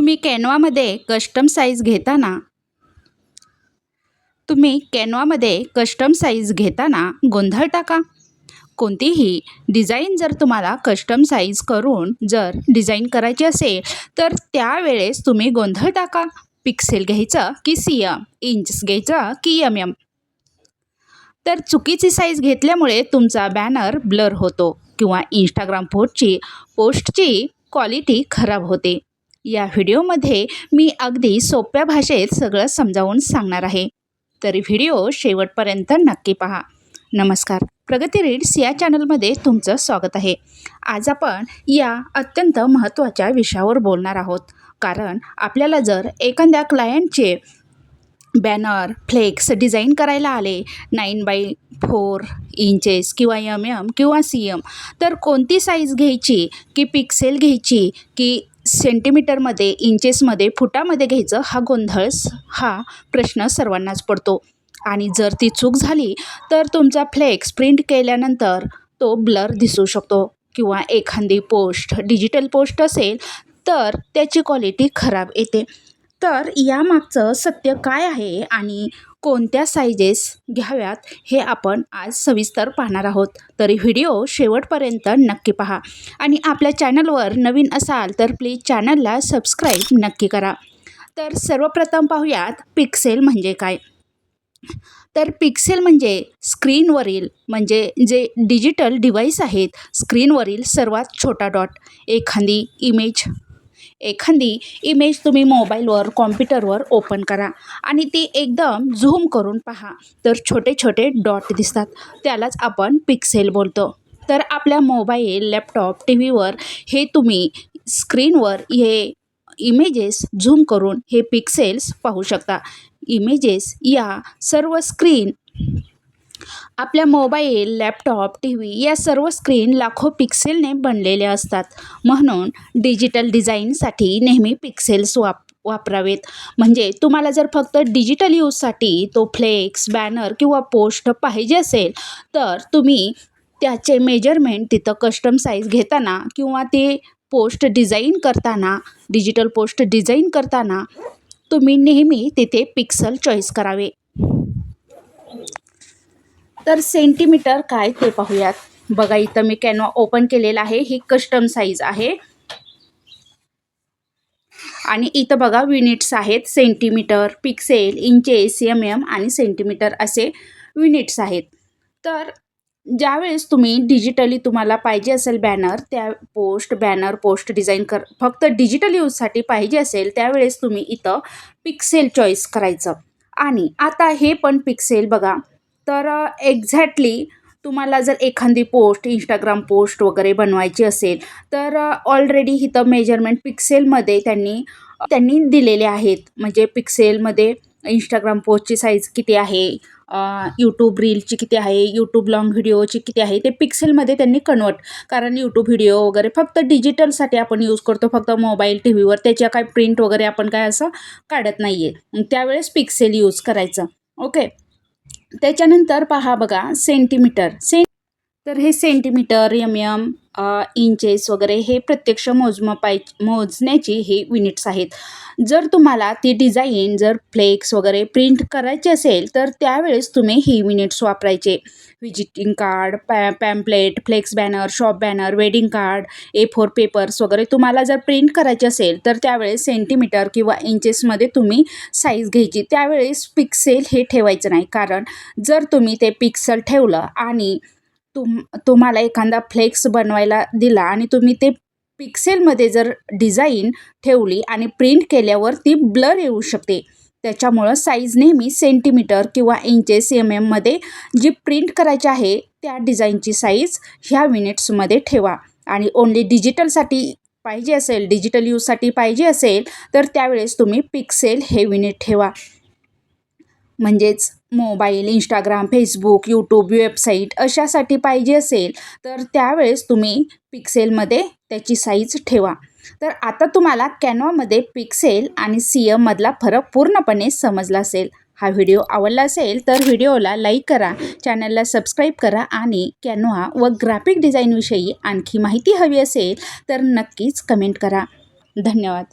तुम्ही कॅनवामध्ये custom size घेताना गोंधळता का? कोणतीही डिझाईन जर तुम्हाला कस्टम साईज करून जर डिझाईन करायची असेल तर त्यावेळेस तुम्ही गोंधळता का? पिक्सेल घ्यायचं की सीएम, इंच घ्यायचं की एमएम? तर चुकीची साईज घेतल्यामुळे तुमचा बॅनर ब्लर होतो किंवा इंस्टाग्राम पोस्टची क्वालिटी खराब होते. या व्हिडिओमध्ये मी अगदी सोप्या भाषेत सगळं समजावून सांगणार आहे. तर व्हिडिओ शेवटपर्यंत नक्की पहा. नमस्कार, प्रगती रीड्स या चॅनलमध्ये तुमचं स्वागत आहे. आज आपण या अत्यंत महत्त्वाच्या विषयावर बोलणार आहोत. कारण आपल्याला जर एखाद्या क्लायंटचे बॅनर, फ्लेक्स डिझाईन करायला आले 9x4 इंचेस किंवा एमएम किंवा सीएम, तर कोणती साईज घ्यायची, की पिक्सेल घ्यायची, की सेंटीमीटरमध्ये, इंचेसमध्ये, फुटामध्ये घ्यायचं, हा प्रश्न सर्वांनाच पडतो. आणि जर ती चूक झाली तर तुमचा फ्लेक्स प्रिंट केल्यानंतर तो ब्लर दिसू शकतो किंवा एखादी डिजिटल पोस्ट असेल तर त्याची क्वालिटी खराब येते. तर यामागचं सत्य काय आहे आणि कोणत्या साईजेस घ्याव्यात हे आपण आज सविस्तर पाहणार आहोत. तरी व्हिडिओ शेवटपर्यंत नक्की पहा. आणि आपल्या चॅनलवर नवीन असाल तर प्लीज चॅनलला सबस्क्राईब नक्की करा. तर सर्वप्रथम पाहूयात पिक्सेल म्हणजे काय. तर पिक्सेल म्हणजे स्क्रीनवरील, म्हणजे जे डिजिटल डिव्हाइस आहेत, स्क्रीनवरील सर्वात छोटा डॉट. एखादी इमेज तुम्ही मोबाईलवर, कॉम्प्युटरवर ओपन करा आणि ती एकदम झूम करून पहा तर छोटे छोटे डॉट दिसतात. त्यालाच आपण पिक्सेल बोलतो. तर आपल्या मोबाईल, लॅपटॉप, टी व्हीवर हे तुम्ही स्क्रीनवर हे इमेजेस झूम करून हे पिक्सेल्स पाहू शकता. इमेजेस या सर्व स्क्रीन, आपल्या मोबाईल, लॅपटॉप, टी व्ही या सर्व स्क्रीन लाखो पिक्सेलने बनलेले असतात. म्हणून डिजिटल डिझाईनसाठी नेहमी पिक्सेल्स वापरावेत. म्हणजे तुम्हाला जर फक्त डिजिटल यूजसाठी तो फ्लेक्स, बॅनर किंवा पोस्ट पाहिजे असेल तर तुम्ही त्याचे मेजरमेंट तिथं कस्टम साईज घेताना किंवा ते डिजिटल पोस्ट डिझाईन करताना तुम्ही नेहमी तिथे पिक्सल चॉईस करावे. तर सेंटीमीटर काय ते पाहूयात. बघा, इथं मी कॅनवा ओपन केलेला आहे. ही कस्टम साईज आहे आणि इथं बघा युनिट्स आहेत. सेंटीमीटर, पिक्सेल, इंचेस, एमएम आणि सेंटीमीटर असे युनिट्स आहेत. तर ज्यावेळेस तुम्ही डिजिटली तुम्हाला पाहिजे असेल बॅनर पोस्ट डिझाईन फक्त डिजिटल यूजसाठी पाहिजे असेल त्यावेळेस तुम्ही इथं पिक्सेल चॉईस करायचं. आणि आता हे पण पिक्सेल बघा. तर एक्झॅक्टली तुम्हाला जर एखादी इंस्टाग्राम पोस्ट वगैरे बनवायची असेल तर ऑलरेडी इथं मेजरमेंट पिक्सेलमध्ये त्यांनी दिलेले आहेत. म्हणजे पिक्सेलमध्ये इंस्टाग्राम पोस्टची साईज किती आहे, यूट्यूब रीलची किती आहे, यूट्यूब लॉंग व्हिडिओची किती आहे, ते पिक्सेलमध्ये त्यांनी कारण यूट्यूब व्हिडिओ वगैरे फक्त डिजिटलसाठी आपण यूज करतो, फक्त मोबाईल, टी व्हीवर. त्याच्या काय प्रिंट वगैरे आपण काय असं काढत नाही आहे. त्यावेळेस पिक्सेल यूज करायचं. ओके. त्याच्यानंतर पहा बघा सेंटीमीटर. तर हे सेंटीमीटर, एमएम, इंचेस वगैरे हे प्रत्यक्ष मोजण्याची हे युनिट्स आहेत. जर तुम्हाला ती डिझाईन फ्लेक्स वगैरे प्रिंट करायची असेल तर त्यावेळेस तुम्ही ही युनिट्स वापरायचे. Visiting card, pamphlet, flex banner, shop banner, wedding card, A4 papers वगैरे तुम्हाला जर प्रिंट करायचे असेल तर त्यावेळेस सेंटीमीटर किंवा इंचेसमध्ये तुम्ही साईज घ्यायची. त्यावेळेस पिक्सेल हे ठेवायचं नाही. कारण जर तुम्ही ते पिक्सल ठेवलं आणि तुम्हाला एखादा फ्लेक्स बनवायला दिला आणि तुम्ही ते पिक्सेलमध्ये जर डिझाईन ठेवली आणि प्रिंट केल्यावर ती ब्लर येऊ शकते. त्याच्यामुळं साईज नेहमी सेंटीमीटर किंवा इंचेस, एमएममध्ये जी प्रिंट करायची आहे त्या डिझाईनची साईज ह्या युनिट्समध्ये ठेवा. आणि ओन्ली डिजिटल यूजसाठी पाहिजे असेल तर त्यावेळेस तुम्ही पिक्सेल हे युनिट ठेवा. म्हणजेच mobile, Instagram, Facebook, YouTube, website अशासाठी पाहिजे असेल तर त्यावेळेस तुम्ही पिक्सेलमध्ये त्याची साईज ठेवा. तर आता तुम्हाला कॅनवामध्ये पिक्सेल आणि सीएममधला फरक पूर्णपणे समजला असेल. हा व्हिडिओ आवडला असेल तर व्हिडिओला लाईक करा, चॅनलला सबस्क्राईब करा आणि कॅनवा व ग्राफिक डिझाईनविषयी आणखी माहिती हवी असेल तर नक्कीच कमेंट करा. धन्यवाद.